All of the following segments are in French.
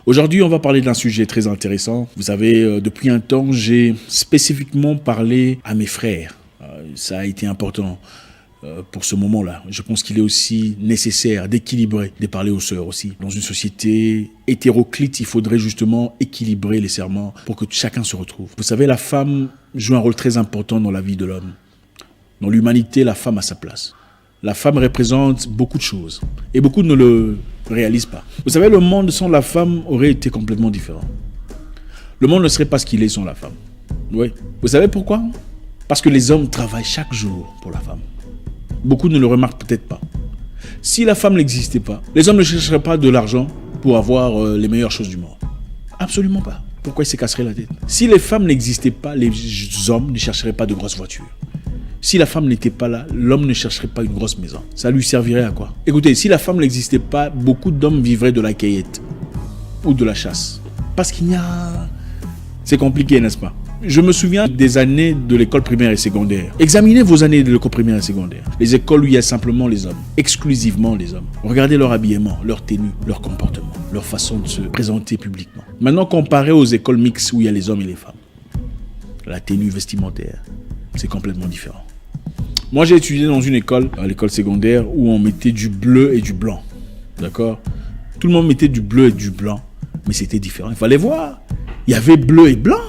Aujourd'hui, on va parler d'un sujet très intéressant. Vous savez, depuis un temps, j'ai spécifiquement parlé à mes frères. Ça a été important pour ce moment-là. Je pense qu'il est aussi nécessaire d'équilibrer, de parler aux sœurs aussi. Dans une société hétéroclite, il faudrait justement équilibrer les serments pour que chacun se retrouve. Vous savez, la femme joue un rôle très important dans la vie de l'homme. Dans l'humanité, la femme a sa place. La femme représente beaucoup de choses et beaucoup ne le réalisent pas. Vous savez, le monde sans la femme aurait été complètement différent. Le monde ne serait pas ce qu'il est sans la femme. Oui. Vous savez pourquoi ? Parce que les hommes travaillent chaque jour pour la femme. Beaucoup ne le remarquent peut-être pas. Si la femme n'existait pas, les hommes ne chercheraient pas de l'argent pour avoir les meilleures choses du monde. Absolument pas. Pourquoi ils se casseraient la tête ? Si les femmes n'existaient pas, les hommes ne chercheraient pas de grosses voitures. Si la femme n'était pas là, l'homme ne chercherait pas une grosse maison. Ça lui servirait à quoi ? Écoutez, si la femme n'existait pas, beaucoup d'hommes vivraient de la cueillette ou de la chasse. Parce qu'il y a... C'est compliqué, n'est-ce pas ? Je me souviens des années de l'école primaire et secondaire. Examinez vos années de l'école primaire et secondaire. Les écoles où il y a simplement les hommes, exclusivement les hommes. Regardez leur habillement, leur tenue, leur comportement, leur façon de se présenter publiquement. Maintenant, comparez aux écoles mixtes où il y a les hommes et les femmes. La tenue vestimentaire, c'est complètement différent. Moi, j'ai étudié dans une école, à l'école secondaire, où on mettait du bleu et du blanc. D'accord ? Tout le monde mettait du bleu et du blanc, mais c'était différent. Il fallait voir. Il y avait bleu et blanc.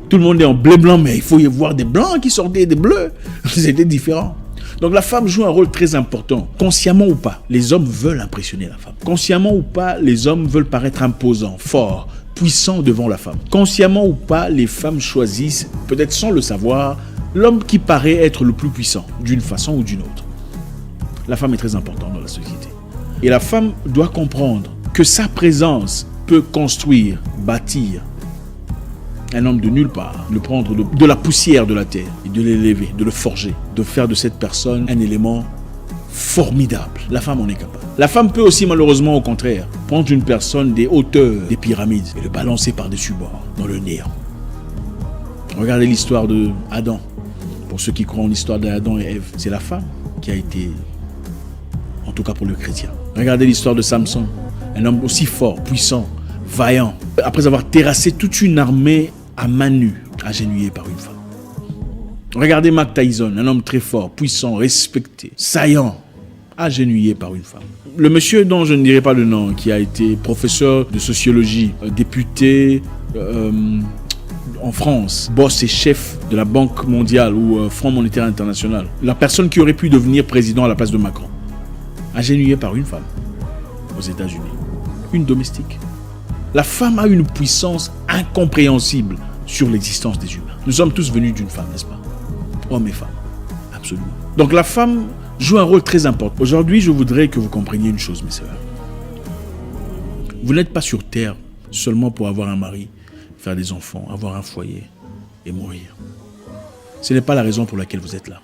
Tout le monde est en bleu-blanc, mais il faut y voir des blancs qui sortaient des bleus. C'était différent. Donc la femme joue un rôle très important. Consciemment ou pas, les hommes veulent impressionner la femme. Consciemment ou pas, les hommes veulent paraître imposants, forts, puissants devant la femme. Consciemment ou pas, les femmes choisissent, peut-être sans le savoir, l'homme qui paraît être le plus puissant, d'une façon ou d'une autre. La femme est très importante dans la société. Et la femme doit comprendre que sa présence peut construire, bâtir un homme de nulle part, le prendre de la poussière de la terre et de l'élever, de le forger, de faire de cette personne un élément formidable. La femme en est capable. La femme peut aussi malheureusement au contraire prendre une personne des hauteurs des pyramides et le balancer par-dessus bord dans le néant. Regardez l'histoire de Adam. Pour ceux qui croient en l'histoire d'Adam et Ève, c'est la femme qui a été, en tout cas pour le chrétien. Regardez l'histoire de Samson, un homme aussi fort, puissant, vaillant. Après avoir terrassé toute une armée à main nue, agenouillé par une femme. Regardez Mike Tyson, un homme très fort, puissant, respecté, saillant, agenouillé par une femme. Le monsieur dont je ne dirai pas le nom, qui a été professeur de sociologie, député en France, boss et chef de la Banque mondiale ou Fonds monétaire international, la personne qui aurait pu devenir président à la place de Macron, agenouillé par une femme aux États-Unis, une domestique. La femme a une puissance incompréhensible sur l'existence des humains. Nous sommes tous venus d'une femme, n'est-ce pas ? Hommes et femmes, absolument. Donc la femme joue un rôle très important. Aujourd'hui, je voudrais que vous compreniez une chose, mes sœurs. Vous n'êtes pas sur terre seulement pour avoir un mari, faire des enfants, avoir un foyer et mourir. Ce n'est pas la raison pour laquelle vous êtes là.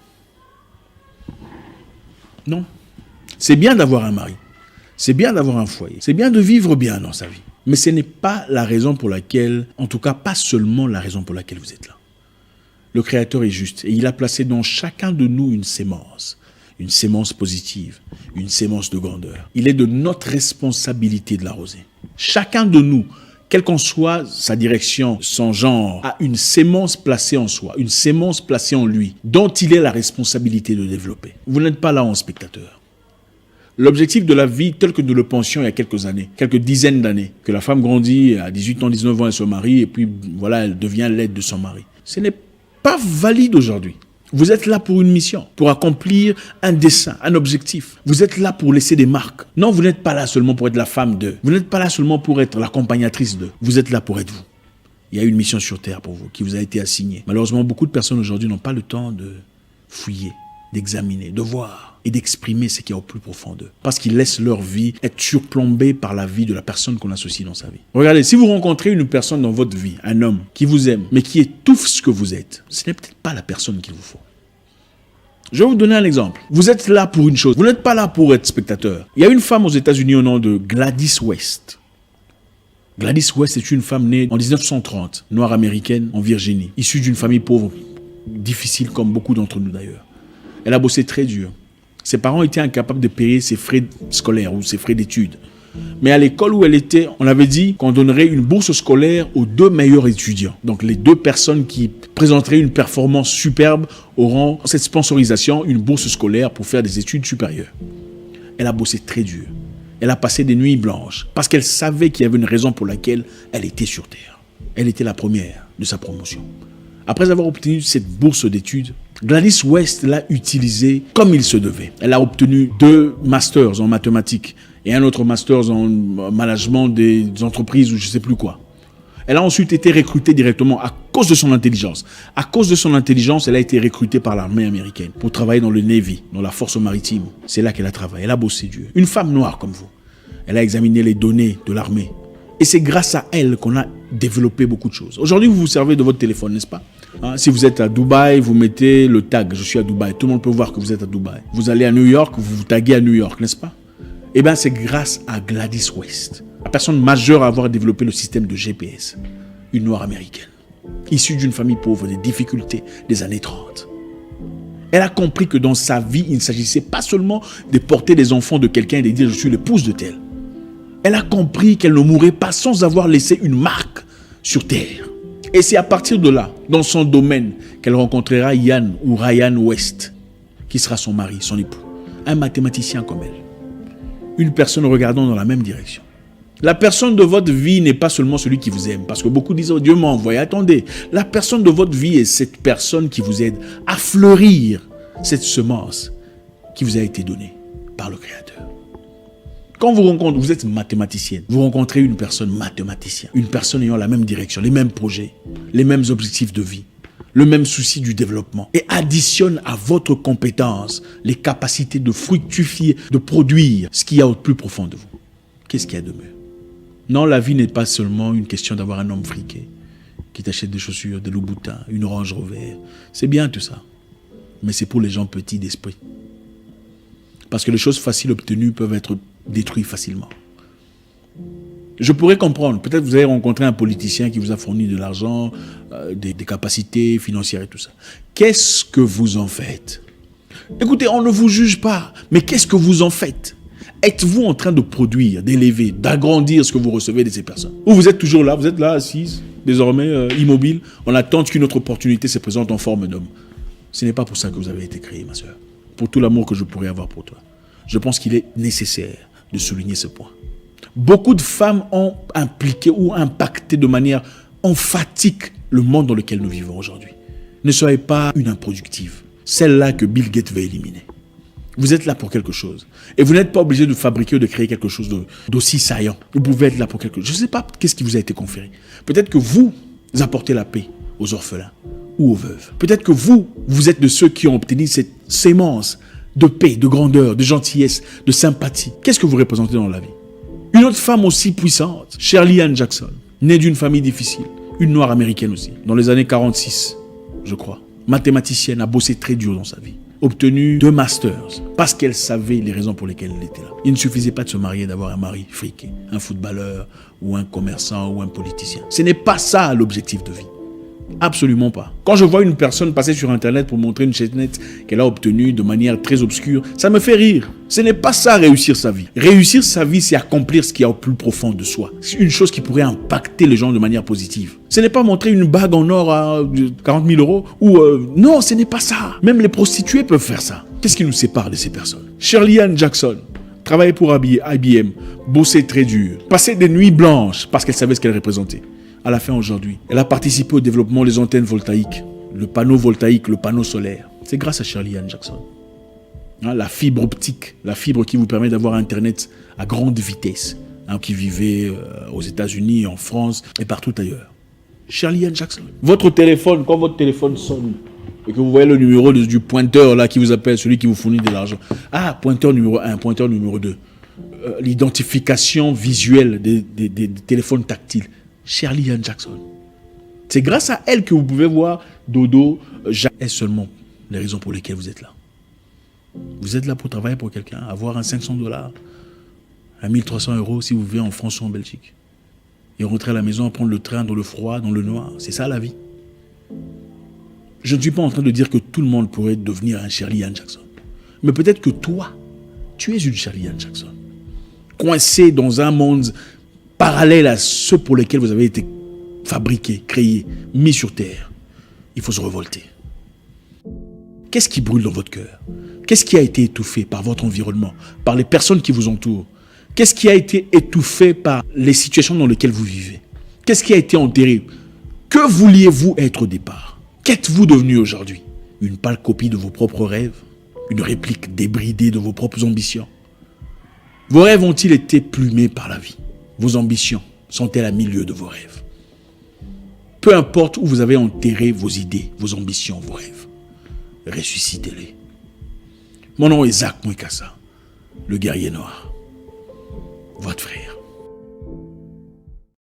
Non. C'est bien d'avoir un mari. C'est bien d'avoir un foyer. C'est bien de vivre bien dans sa vie. Mais ce n'est pas la raison pour laquelle, en tout cas pas seulement la raison pour laquelle vous êtes là. Le Créateur est juste et il a placé dans chacun de nous une sémence positive, une sémence de grandeur. Il est de notre responsabilité de l'arroser. Chacun de nous, quelle qu'en soit sa direction, son genre, a une sémence placée en soi, une sémence placée en lui, dont il est la responsabilité de développer. Vous n'êtes pas là en spectateur. L'objectif de la vie, tel que nous le pensions il y a quelques années, quelques dizaines d'années, que la femme grandit à 18 ans, 19 ans, elle se marie et puis voilà, elle devient l'aide de son mari. Ce n'est pas valide aujourd'hui. Vous êtes là pour une mission, pour accomplir un dessein, un objectif. Vous êtes là pour laisser des marques. Non, vous n'êtes pas là seulement pour être la femme d'eux. Vous n'êtes pas là seulement pour être l'accompagnatrice d'eux. Vous êtes là pour être vous. Il y a une mission sur terre pour vous qui vous a été assignée. Malheureusement, beaucoup de personnes aujourd'hui n'ont pas le temps de fouiller, d'examiner, de voir et d'exprimer ce qu'il y a au plus profond d'eux. Parce qu'ils laissent leur vie être surplombée par la vie de la personne qu'on associe dans sa vie. Regardez, si vous rencontrez une personne dans votre vie, un homme qui vous aime, mais qui étouffe ce que vous êtes, ce n'est peut-être pas la personne qu'il vous faut. Je vais vous donner un exemple. Vous êtes là pour une chose. Vous n'êtes pas là pour être spectateur. Il y a une femme aux États-Unis au nom de Gladys West. Gladys West est une femme née en 1930, noire américaine, en Virginie, issue d'une famille pauvre, difficile comme beaucoup d'entre nous d'ailleurs. Elle a bossé très dur. Ses parents étaient incapables de payer ses frais scolaires ou ses frais d'études. Mais à l'école où elle était, on avait dit qu'on donnerait une bourse scolaire aux 2 meilleurs étudiants. Donc les 2 personnes qui présenteraient une performance superbe auront cette sponsorisation, une bourse scolaire pour faire des études supérieures. Elle a bossé très dur. Elle a passé des nuits blanches parce qu'elle savait qu'il y avait une raison pour laquelle elle était sur Terre. Elle était la première de sa promotion. Après avoir obtenu cette bourse d'études, Gladys West l'a utilisée comme il se devait. Elle a obtenu 2 masters en mathématiques et un autre master en management des entreprises ou je ne sais plus quoi. Elle a ensuite été recrutée directement à cause de son intelligence. À cause de son intelligence, elle a été recrutée par l'armée américaine pour travailler dans le Navy, dans la force maritime. C'est là qu'elle a travaillé. Elle a bossé dur. Une femme noire comme vous. Elle a examiné les données de l'armée. Et c'est grâce à elle qu'on a développé beaucoup de choses. Aujourd'hui, vous vous servez de votre téléphone, n'est-ce pas? Si vous êtes à Dubaï, vous mettez le tag « Je suis à Dubaï ». Tout le monde peut voir que vous êtes à Dubaï. Vous allez à New York, vous vous taguez à New York, n'est-ce pas? Eh bien, c'est grâce à Gladys West, la personne majeure à avoir développé le système de GPS, une noire américaine, issue d'une famille pauvre, des difficultés des années 30. Elle a compris que dans sa vie, il ne s'agissait pas seulement de porter les enfants de quelqu'un et de dire « je suis l'épouse de tel ». Elle a compris qu'elle ne mourrait pas sans avoir laissé une marque sur Terre. Et c'est à partir de là, dans son domaine, qu'elle rencontrera Ian ou Ryan West, qui sera son mari, son époux, un mathématicien comme elle. Une personne regardant dans la même direction. La personne de votre vie n'est pas seulement celui qui vous aime, parce que beaucoup disent « oh, Dieu m'a envoyé ». Attendez, la personne de votre vie est cette personne qui vous aide à fleurir cette semence qui vous a été donnée par le Créateur. Quand vous êtes mathématicienne, vous rencontrez une personne mathématicienne, une personne ayant la même direction, les mêmes projets, les mêmes objectifs de vie, le même souci du développement et additionne à votre compétence les capacités de fructifier, de produire ce qu'il y a au plus profond de vous. Qu'est-ce qu'il y a de mieux? Non, la vie n'est pas seulement une question d'avoir un homme friqué qui t'achète des chaussures, des Louboutins, une Range Rover. C'est bien tout ça, mais c'est pour les gens petits d'esprit. Parce que les choses faciles obtenues peuvent être détruites facilement. Je pourrais comprendre, peut-être vous avez rencontré un politicien qui vous a fourni de l'argent, des capacités financières et tout ça. Qu'est-ce que vous en faites? Écoutez, on ne vous juge pas, mais qu'est-ce que vous en faites? Êtes-vous en train de produire, d'élever, d'agrandir ce que vous recevez de ces personnes? Ou vous êtes toujours là, vous êtes là, assise, désormais immobile, on attend qu'une autre opportunité se présente en forme d'homme. Ce n'est pas pour ça que vous avez été créée, ma soeur. Pour tout l'amour que je pourrais avoir pour toi. Je pense qu'il est nécessaire de souligner ce point. Beaucoup de femmes ont impliqué ou impacté de manière emphatique le monde dans lequel nous vivons aujourd'hui. Ne soyez pas une improductive, celle-là que Bill Gates veut éliminer. Vous êtes là pour quelque chose. Et vous n'êtes pas obligé de fabriquer ou de créer quelque chose d'aussi saillant. Vous pouvez être là pour quelque chose. Je ne sais pas qu'est-ce qui vous a été conféré. Peut-être que vous apportez la paix aux orphelins ou aux veuves. Peut-être que vous êtes de ceux qui ont obtenu cette sémence de paix, de grandeur, de gentillesse, de sympathie. Qu'est-ce que vous représentez dans la vie? Une autre femme aussi puissante, Shirley Ann Jackson, née d'une famille difficile, une noire américaine aussi, dans les années 46, je crois. Mathématicienne, a bossé très dur dans sa vie. Obtenu 2 masters, parce qu'elle savait les raisons pour lesquelles elle était là. Il ne suffisait pas de se marier, d'avoir un mari friqué, un footballeur, ou un commerçant, ou un politicien. Ce n'est pas ça l'objectif de vie. Absolument pas. Quand je vois une personne passer sur Internet pour montrer une chaînette qu'elle a obtenue de manière très obscure, ça me fait rire. Ce n'est pas ça réussir sa vie. Réussir sa vie, c'est accomplir ce qu'il y a au plus profond de soi. C'est une chose qui pourrait impacter les gens de manière positive. Ce n'est pas montrer une bague en or à 40 000 euros ou... non, ce n'est pas ça. Même les prostituées peuvent faire ça. Qu'est-ce qui nous sépare de ces personnes? Shirley Ann Jackson travaillait pour IBM, bossait très dur, passait des nuits blanches parce qu'elle savait ce qu'elle représentait. À la fin aujourd'hui, elle a participé au développement des antennes voltaïques, le panneau voltaïque, le panneau solaire. C'est grâce à Shirley Ann Jackson. La fibre optique, la fibre qui vous permet d'avoir Internet à grande vitesse, qui vivait aux États-Unis, en France et partout ailleurs. Shirley Ann Jackson. Votre téléphone, quand votre téléphone sonne et que vous voyez le numéro du pointeur là qui vous appelle, celui qui vous fournit de l'argent. Ah, pointeur numéro 1, pointeur numéro 2. L'identification visuelle des téléphones tactiles. Shirley Ann Jackson. C'est grâce à elle que vous pouvez voir Dodo, Jacques. Est-ce seulement les raisons pour lesquelles vous êtes là? Vous êtes là pour travailler pour quelqu'un, avoir un $500, un 1300 € si vous vivez en France ou en Belgique. Et rentrer à la maison, prendre le train dans le froid, dans le noir. C'est ça la vie. Je ne suis pas en train de dire que tout le monde pourrait devenir un Shirley Ann Jackson. Mais peut-être que toi, tu es une Shirley Ann Jackson. coincé dans un monde parallèle à ceux pour lesquels vous avez été fabriqué, créé, mis sur terre. Il faut se révolter. Qu'est-ce qui brûle dans votre cœur? Qu'est-ce qui a été étouffé par votre environnement, par les personnes qui vous entourent? Qu'est-ce qui a été étouffé par les situations dans lesquelles vous vivez? Qu'est-ce qui a été enterré? Que vouliez-vous être au départ? Qu'êtes-vous devenu aujourd'hui? Une pâle copie de vos propres rêves? Une réplique débridée de vos propres ambitions? Vos rêves ont-ils été plumés par la vie? Vos ambitions sont-elles à milieu de vos rêves? Peu importe où vous avez enterré vos idées, vos ambitions, vos rêves, ressuscitez-les. Mon nom est Zach Mwekassa, le guerrier noir, votre frère.